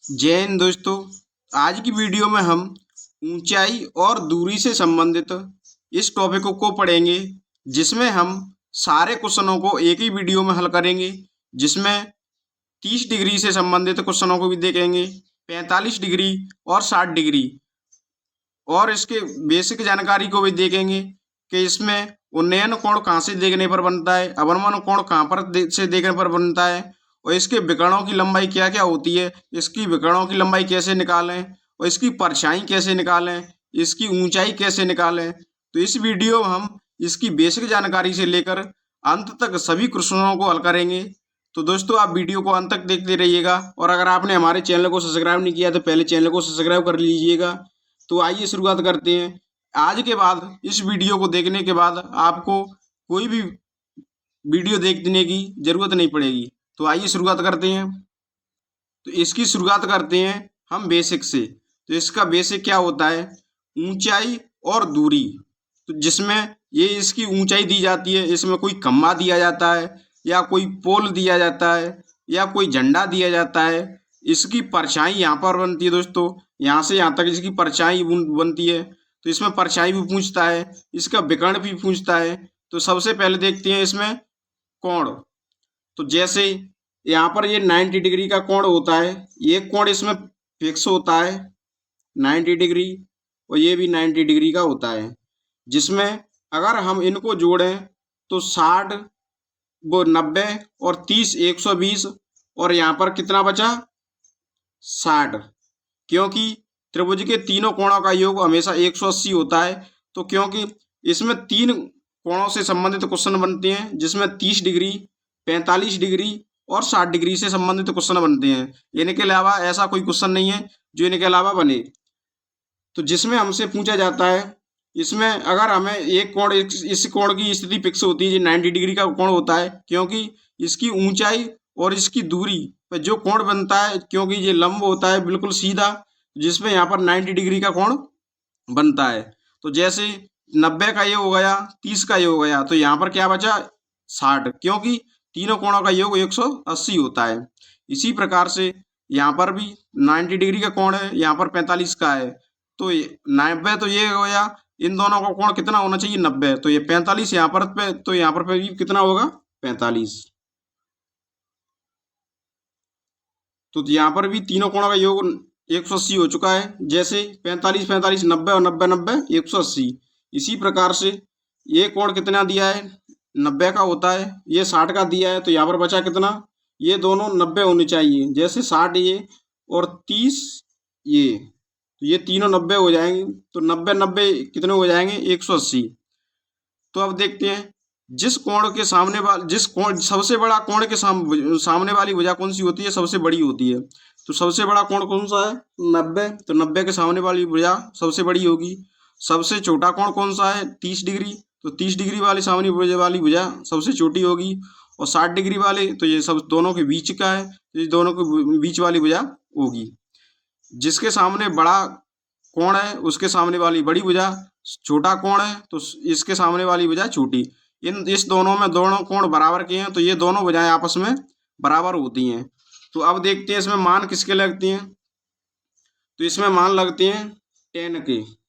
जय हिंद दोस्तों। आज की वीडियो में हम ऊंचाई और दूरी से संबंधित इस टॉपिक को पढ़ेंगे, जिसमें हम सारे क्वेश्चनों को एक ही वीडियो में हल करेंगे। जिसमें 30 डिग्री से संबंधित क्वेश्चनों को भी देखेंगे, 45 डिग्री और 60 डिग्री, और इसके बेसिक जानकारी को भी देखेंगे कि इसमें उन्नयन कोण कहाँ से देखने पर बनता है, अवनमन कोण कहाँ पर से देखने पर बनता है, और इसके विकर्णों की लंबाई क्या क्या होती है, इसकी विकर्णों की लंबाई कैसे निकालें, और इसकी परछाई कैसे निकालें, इसकी ऊंचाई कैसे निकालें। तो इस वीडियो में हम इसकी बेसिक जानकारी से लेकर अंत तक सभी क्वेश्चनों को हल करेंगे। तो दोस्तों, आप वीडियो को अंत तक देखते रहिएगा, और अगर आपने हमारे चैनल को सब्सक्राइब नहीं किया तो पहले चैनल को सब्सक्राइब कर लीजिएगा। तो आइए शुरुआत करते हैं। आज के बाद इस वीडियो को देखने के बाद आपको कोई भी वीडियो देखने की जरूरत नहीं पड़ेगी। तो आइए शुरुआत करते हैं। तो इसकी शुरुआत करते हैं हम बेसिक से। तो इसका बेसिक क्या होता है? ऊंचाई और दूरी। तो जिसमें ये इसकी ऊंचाई दी जाती है, इसमें कोई खम्भा दिया जाता है या कोई पोल दिया जाता है या कोई झंडा दिया जाता है। इसकी परछाई यहाँ पर बनती है दोस्तों, यहाँ से यहाँ तक इसकी परछाई बनती है। तो इसमें परछाई भी पूछता है, इसका विकर्ण भी पूछता है। तो सबसे पहले देखते हैं इसमें कोण। तो जैसे यहाँ पर ये 90 डिग्री का कोण होता है, ये कोण इसमें फिक्स होता है 90 डिग्री, और ये भी 90 डिग्री का होता है। जिसमें अगर हम इनको जोड़ें तो 60 वो 90 और 30 120, और यहाँ पर कितना बचा 60। क्योंकि त्रिभुज के तीनों कोणों का योग हमेशा 180 होता है। तो क्योंकि इसमें तीन कोणों से संबंधित क्वेश्चन बनते हैं, जिसमें 30 डिग्री 45 डिग्री और 60 डिग्री से संबंधित क्वेश्चन बनते हैं। इनके अलावा ऐसा कोई क्वेश्चन नहीं है जो इनके अलावा बने। तो जिसमें हमसे पूछा जाता है, इसमें अगर हमें एक कोण इस कोण की स्थिति फिक्स होती है, जो 90 डिग्री का कोण होता है, क्योंकि इसकी ऊंचाई और इसकी दूरी पर जो कोण बनता है, क्योंकि ये लंब होता है बिल्कुल सीधा, जिसमें यहाँ पर 90 डिग्री का कोण बनता है। तो जैसे 90 का ये हो गया, 30 का ये हो गया, तो यहाँ पर क्या बचा 60, क्योंकि तीनों कोणों का योग 180 होता है। इसी प्रकार से यहाँ पर भी 90 डिग्री का कोण है, यहाँ पर 45 का है। तो 90 तो ये हो गया, इन दोनों का कोण कितना होना चाहिए 90, तो ये 45 यहाँ पर पे, तो यहाँ पर भी कितना होगा 45। तो यहाँ पर भी तीनों कोणों का योग 180 हो चुका है। जैसे 45 45 90 और 90 90 180। इसी प्रकार से ये कोण कितना दिया है 90 का होता है, ये 60 का दिया है, तो यहाँ पर बचा कितना, ये दोनों 90 होने चाहिए। जैसे 60 ये और 30 ये, तो ये तीनों 90 हो जाएंगे। तो 90 90 कितने हो जाएंगे 180। तो अब देखते हैं जिस कोण के सामने वाला जिस कोण सबसे बड़ा कोण के सामने वाली भुजा कौन सी होती है, सबसे बड़ी होती है। तो सबसे बड़ा कोण कौन सा है 90, तो 90 के सामने वाली भुजा सबसे बड़ी होगी। सबसे छोटा कोण कौन सा है 30 डिग्री, तो 30 डिग्री वाली सामने वाली भुजा सबसे छोटी होगी। और 60 डिग्री वाले तो ये सब दोनों के बीच का है, तो ये दोनों के बीच वाली भुजा होगी। जिसके सामने बड़ा कोण है उसके सामने वाली बड़ी भुजा, छोटा कोण है तो इसके सामने वाली भुजा छोटी। इस दोनों में दोनों कोण बराबर के हैं, तो ये दोनों भुजाएं आपस में बराबर होती हैं। तो अब देखते हैं इसमें मान किसके लगते हैं। तो इसमें मान लगते हैं tan के,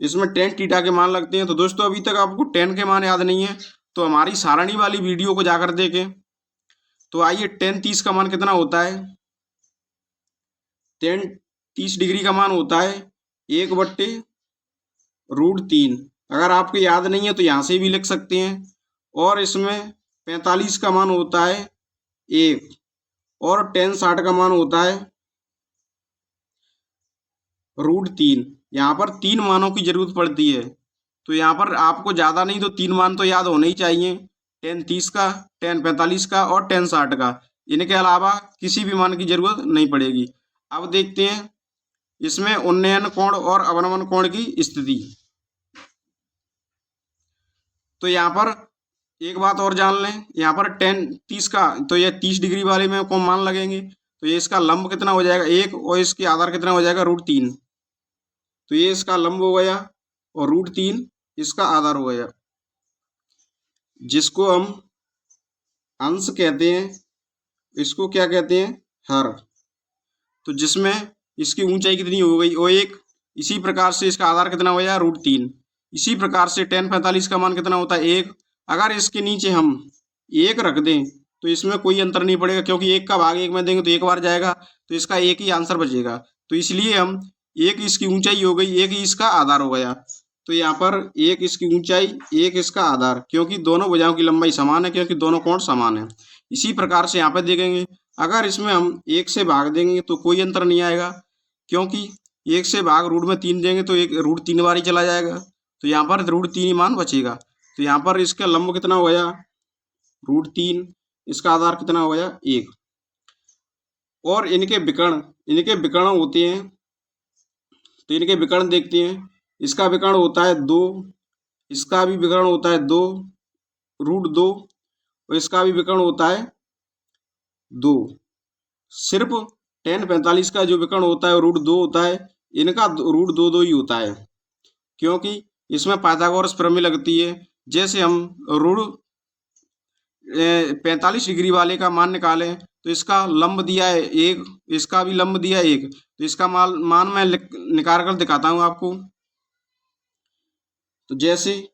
इसमें tan थीटा के मान लगते हैं। तो दोस्तों, अभी तक आपको tan के मान याद नहीं है तो हमारी सारणी वाली वीडियो को जाकर देखें। तो आइए tan 30 का मान कितना होता है। tan 30 डिग्री का मान होता है 1/√3। अगर आपको याद नहीं है तो यहाँ से भी लिख सकते हैं। और इसमें 45 का मान होता है 1, और tan 60 का मान होता है √3। यहाँ पर 3 मानों की जरूरत पड़ती है। तो यहाँ पर आपको ज़्यादा नहीं तो 3 मान तो याद होने ही चाहिए, tan 30 का, tan 45 का और tan 60 का। इनके अलावा किसी भी मान की जरूरत नहीं पड़ेगी। अब देखते हैं इसमें उन्नयन कोण और अवनमन कोण की स्थिति। तो यहाँ पर एक बात और जान लें, यहाँ पर tan 30 का, तो ये 30 डिग्री वाले में को मान लगेंगे, तो ये इसका लंब कितना हो जाएगा 1, और इसके आधार कितना हो जाएगा √3। तो ये इसका लंब हो गया और √3 इसका आधार हो गया, जिसको हम अंश कहते हैं। इसको क्या कहते हैं हर, तो जिसमें इसकी ऊंचाई कितनी हो गई O1। इसी प्रकार से इसका आधार कितना हो गया √3। इसी प्रकार से tan 45 का मान कितना होता है 1। अगर इसके नीचे हम 1 रख दें तो इसमें कोई अंतर नहीं पड़ेगा, क्योंकि 1 का भाग 1 में देंगे तो 1 बार जाएगा, तो इसका एक ही आंसर बचेगा। तो इसलिए हम 1 इसकी ऊंचाई हो गई, 1 ही इसका आधार हो गया। तो यहाँ पर 1 इसकी ऊंचाई, 1 इसका आधार, क्योंकि दोनों भुजाओं की लंबाई समान है, क्योंकि दोनों कोण समान है। इसी प्रकार से यहाँ पे देखेंगे, अगर इसमें हम 1 से भाग देंगे तो कोई अंतर नहीं आएगा, क्योंकि 1 से भाग √3 देंगे तो 1 √3 बार ही चला जाएगा, तो यहाँ पर √3 ही मान बचेगा। तो यहाँ पर इसका लंब कितना हो गया √3, इसका आधार कितना हो गया 1। और इनके विकर्ण होते हैं, तो इनके विकर्ण देखते हैं। इसका विकर्ण होता है 2, इसका भी विकर्ण होता है 2 √2, और इसका भी विकर्ण होता है 2। सिर्फ tan 45 का जो विकर्ण होता है √2 होता है, इनका √2 ही होता है, क्योंकि इसमें पाइथागोरस प्रमेय लगती है। जैसे हम √45 डिग्री वाले का मान निकालें तो इसका लंब दिया है 1, इसका भी लंब दिया है 1, तो इसका मान मैं निकाल कर दिखाता हूँ आपको। तो जैसे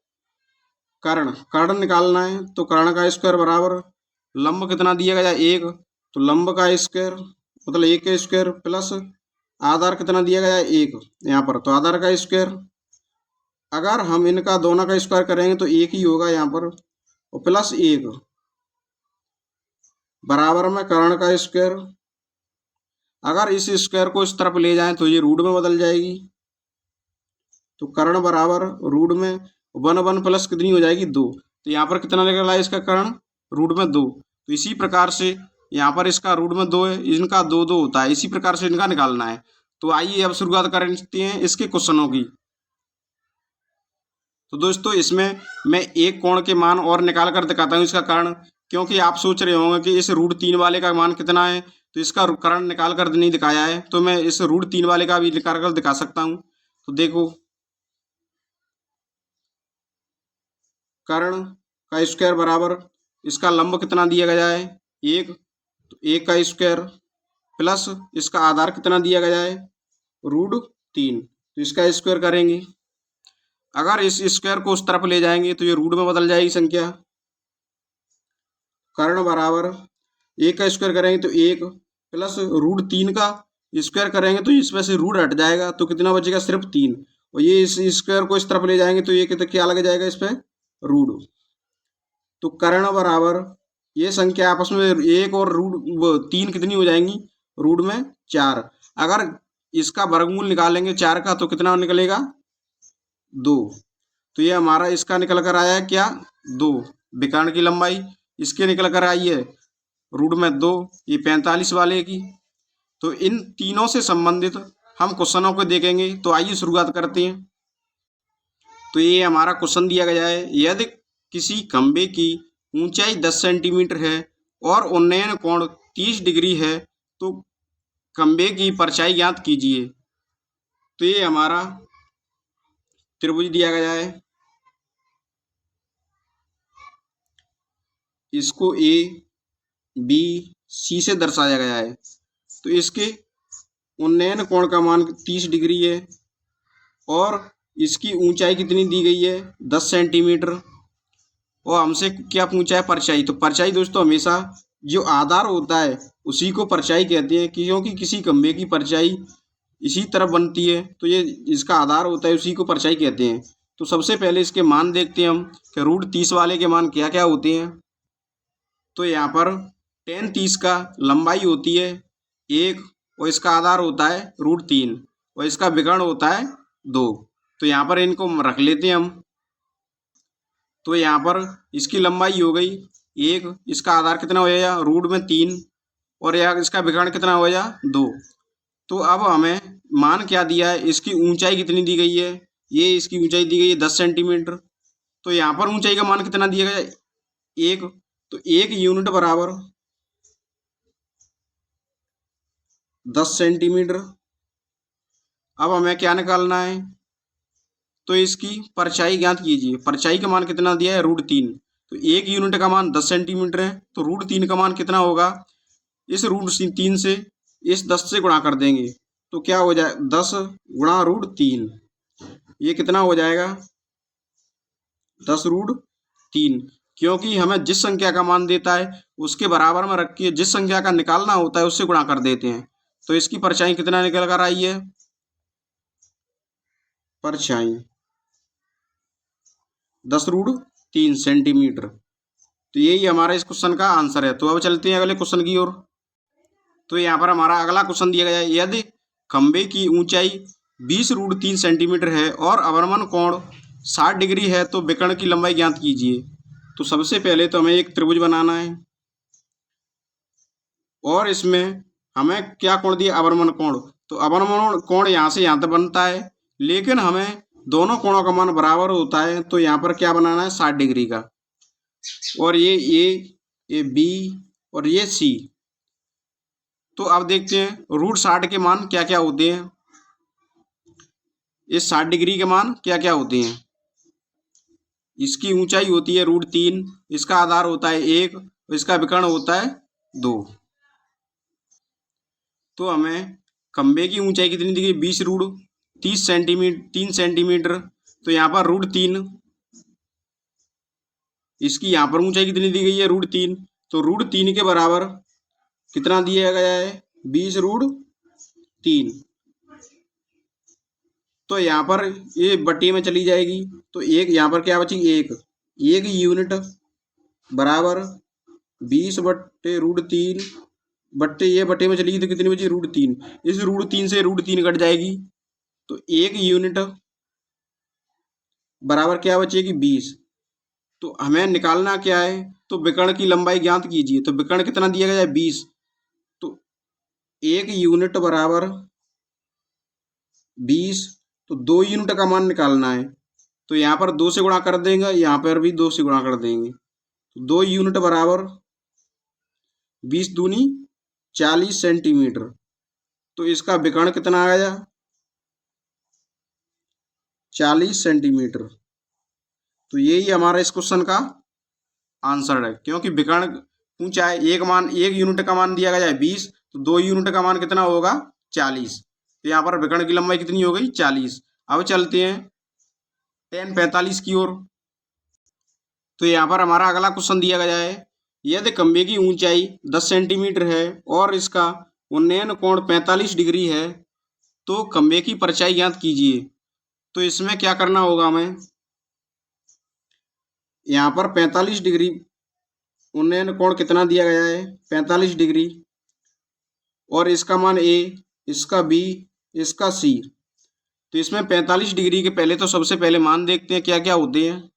कर्ण निकालना है तो कर्ण का स्क्वायर बराबर लंब कितना दिया गया 1, तो लंब का स्क्वायर मतलब 1 का स्क्वायर प्लस आधार कितना दिया गया 1 यहाँ पर, तो आधार का स्क्वायर। अगर हम इनका दोनों का स्क्वायर करेंगे तो 1 ही होगा यहाँ पर, और प्लस 1 बराबर में कर्ण का स्क्वायर। अगर इस स्क्वायर को इस तरफ ले जाएं तो ये रूट में बदल जाएगी, तो कर्ण बराबर रूट में 1 प्लस कितनी हो जाएगी 2, तो यहाँ पर कितना निकला है इसका कर्ण रूट में 2। तो इसी प्रकार से यहाँ पर इसका रूट में 2 है, इनका 2 2 होता है, इसी प्रकार से इनका निकालना है। तो आइए अब शुरुआत करते हैं इसके क्वेश्चनों की। तो दोस्तों इसमें मैं एक कोण के मान और निकाल कर दिखाता हूँ इसका कर्ण, क्योंकि आप सोच रहे होंगे कि इस √3 वाले का मान कितना है, तो इसका कर्ण निकाल कर नहीं दिखाया है, तो मैं इस √3 वाले का भी निकाल कर दिखा सकता हूँ। तो देखो, कर्ण का स्क्वायर बराबर इसका लंब कितना दिया गया है 1, तो 1 का स्क्वायर प्लस इसका आधार कितना दिया गया है √3, तो इसका स्क्वायर करेंगे। अगर इस स्क्वायर को उस तरफ ले जाएंगे तो ये रूट में बदल जाएगी संख्या। कर्ण बराबर 1 का स्क्वायर करेंगे तो 1 प्लस √3 का स्क्वायर करेंगे तो इसमें से रूट हट जाएगा, तो कितना बचेगा सिर्फ 3, और ये इस स्क्वायर को इस तरफ ले जाएंगे तो ये क्या लग जाएगा इस पर रूट। तो कर्ण बराबर ये संख्या आपस में 1 और √3 कितनी हो जाएंगी रूट में 4। अगर इसका वर्गमूल निकालेंगे 4 का तो कितना निकलेगा 2, तो ये हमारा इसका निकल कर आया है क्या 2, विकर्ण की लंबाई इसके निकल कर आई है रूट में 2, ये 45 वाले की। तो इन तीनों से संबंधित हम क्वेश्चनों को देखेंगे, तो आइए शुरुआत करते हैं। तो ये हमारा क्वेश्चन दिया गया है, यदि किसी खंबे की ऊंचाई 10 सेंटीमीटर है और उन्नयन कोण 30 डिग्री है तो खंबे की परछाई ज्ञात कीजिए। तो ये हमारा त्रिभुज दिया गया है, इसको A B C से दर्शाया गया है। तो इसके उन्नयन कोण का मान 30 डिग्री है और इसकी ऊंचाई कितनी दी गई है 10 सेंटीमीटर, और हमसे क्या पूछा है परछाई। तो परछाई दोस्तों हमेशा जो आधार होता है उसी को परछाई कहते हैं, क्योंकि किसी खंबे की परछाई इसी तरफ बनती है, तो ये इसका आधार होता है, उसी को परछाई कहते हैं। तो सबसे पहले इसके मान देखते हैं हम कि √30 वाले के मान क्या क्या होते हैं। तो यहाँ पर tan 30 का लंबाई होती है 1 और इसका आधार होता है √3 और इसका विकर्ण होता है 2। तो यहाँ पर इनको रख लेते हैं हम। तो यहाँ पर इसकी लंबाई हो गई 1, इसका आधार कितना हो जाएगा रूट में 3 और यहाँ इसका विकर्ण कितना हो जाएगा 2। तो अब हमें मान क्या दिया है, इसकी ऊंचाई कितनी दी गई है, ये इसकी ऊंचाई दी गई है 10 सेंटीमीटर। तो यहाँ पर ऊंचाई का मान कितना दिया गया 1, तो 1 यूनिट बराबर 10 सेंटीमीटर। अब हमें क्या निकालना है, तो इसकी परछाई ज्ञात कीजिए। परछाई का मान कितना दिया है √3, तो 1 यूनिट का मान 10 सेंटीमीटर है, तो √3 का मान कितना होगा, इस √3 से इस 10 से गुणा कर देंगे तो क्या हो जाए 10 गुणा रूट 3, ये कितना हो जाएगा 10 रूट 3, क्योंकि हमें जिस संख्या का मान देता है उसके बराबर में रख के जिस संख्या का निकालना होता है उससे गुणा कर देते हैं। तो इसकी परछाई कितना निकल कर आई है, परछाई 10 रूट 3 सेंटीमीटर। तो यही हमारा इस क्वेश्चन का आंसर है। तो अब चलते हैं अगले क्वेश्चन की ओर। तो यहाँ पर हमारा अगला क्वेश्चन दिया गया है, यदि खंबे की ऊंचाई 20 रूट 3 सेंटीमीटर है और अवनमन कोण 60 डिग्री है तो विकर्ण की लंबाई ज्ञात कीजिए। तो सबसे पहले तो हमें एक त्रिभुज बनाना है और इसमें हमें क्या कोण दिया, अवनमन कोण। तो अवनमन कोण यहाँ से यहाँ तक बनता है, लेकिन हमें दोनों कोणों का मान बराबर होता है। तो यहाँ पर क्या बनाना है 60 डिग्री का, और ये बी और ये सी। तो अब देखते हैं रूट 60 के मान क्या क्या होते हैं, इस 60 डिग्री के मान क्या क्या होते हैं। इसकी ऊंचाई होती है रूट 3, इसका आधार होता है 1, इसका विकर्ण होता है 2। तो हमें खंबे की ऊंचाई कितनी दी गई 20 रूट 3 सेंटीमीटर। तो यहाँ पर रूट 3, इसकी यहाँ पर ऊंचाई कितनी दी गई है रूट 3। तो रूट 3 के बराबर कितना दिया गया है 20 रूट 3। तो यहाँ पर ये बट्टी में चली जाएगी तो एक यहाँ पर क्या बची, एक यूनिट बराबर 20 बट्टे रूट 3 बट्टे ये बट्टे में चली गई तो कितनी बची रूट 3। इस रूट 3 से रूट 3 कट जाएगी तो एक यूनिट बराबर क्या बचेगी 20। तो हमें निकालना क्या है, तो विकर्ण की लंबाई ज्ञात कीजिए। तो विकर्ण कितना दिया गया है 20, तो एक यूनिट बराबर 20, तो 2 यूनिट का मान निकालना है। तो यहाँ पर 2 से गुणा कर देंगे, यहाँ पर भी 2 से गुणा कर देंगे। तो 2 यूनिट बराबर 20 दूनी 40 सेंटीमीटर। तो इसका विकर्ण कितना आ गया 40 सेंटीमीटर। तो यही हमारा इस क्वेश्चन का आंसर है, क्योंकि विकर्ण पूछा है, एक यूनिट का मान दिया गया है 20, तो 2 यूनिट का मान कितना होगा 40। तो यहाँ पर विकर्ण की लंबाई कितनी हो गई 40। अब चलते हैं 10:45 की ओर। तो यहाँ पर हमारा अगला क्वेश्चन दिया गया है, यदि खंबे की ऊंचाई 10 सेंटीमीटर है और इसका उन्नयन कोण 45 डिग्री है तो खंबे की परछाई ज्ञात कीजिए। तो इसमें क्या करना होगा हमें, यहाँ पर 45 डिग्री उन्नयन कोण कितना दिया गया है 45 डिग्री, और इसका मान ए, इसका बी, इसका सी। तो इसमें 45 डिग्री के पहले तो सबसे पहले मान देखते हैं क्या क्या होते हैं।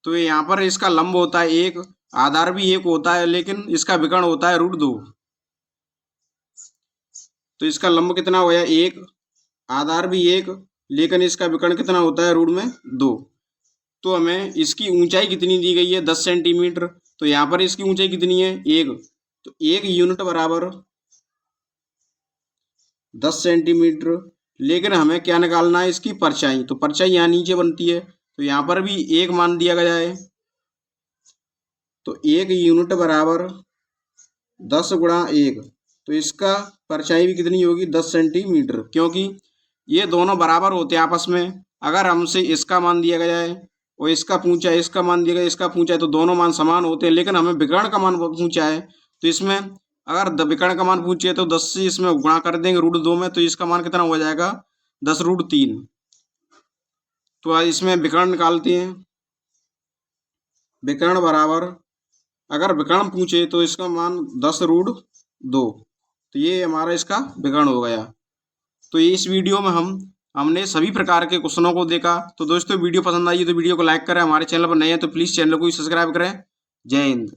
तो यहाँ पर इसका लंब होता है 1, आधार भी 1 होता है, लेकिन इसका विकर्ण होता है रूट 2। तो इसका लंब कितना हो गया 1, आधार भी 1, लेकिन इसका विकर्ण कितना होता है रूट में 2। तो हमें इसकी ऊंचाई कितनी दी गई है 10 सेंटीमीटर। तो यहाँ पर इसकी ऊंचाई कितनी है 1, तो 1 यूनिट बराबर 10 सेंटीमीटर। लेकिन हमें क्या निकालना है इसकी परछाई। तो परछाई यहाँ नीचे बनती है, तो यहाँ पर भी 1 मान दिया गया है। तो 1 यूनिट बराबर 10 गुणा 1, तो इसका परछाई भी कितनी होगी 10 सेंटीमीटर, क्योंकि ये दोनों बराबर होते हैं आपस में। अगर हमसे इसका मान दिया गया है और इसका पूछा है, इसका मान दिया गया इसका पूछा है, तो दोनों मान समान होते हैं। लेकिन हमें विकर्ण का मान पूछा है, तो इसमें अगर विकर्ण का मान पूछे तो 10 से इसमें गुणा कर देंगे रूट 2 में, तो इसका मान कितना हो जाएगा 10 रूट 3। तो इसमें विकर्ण निकालते हैं। विकर्ण बराबर, अगर विकर्ण पूछे तो इसका मान 10 रूट 2। तो ये हमारा इसका विकर्ण हो गया। तो इस वीडियो में हमने सभी प्रकार के क्वेश्चनों को देखा। तो दोस्तों वीडियो पसंद आई तो वीडियो को लाइक करें, हमारे चैनल पर नए हैं तो प्लीज़ चैनल को सब्सक्राइब करें। जय हिंद।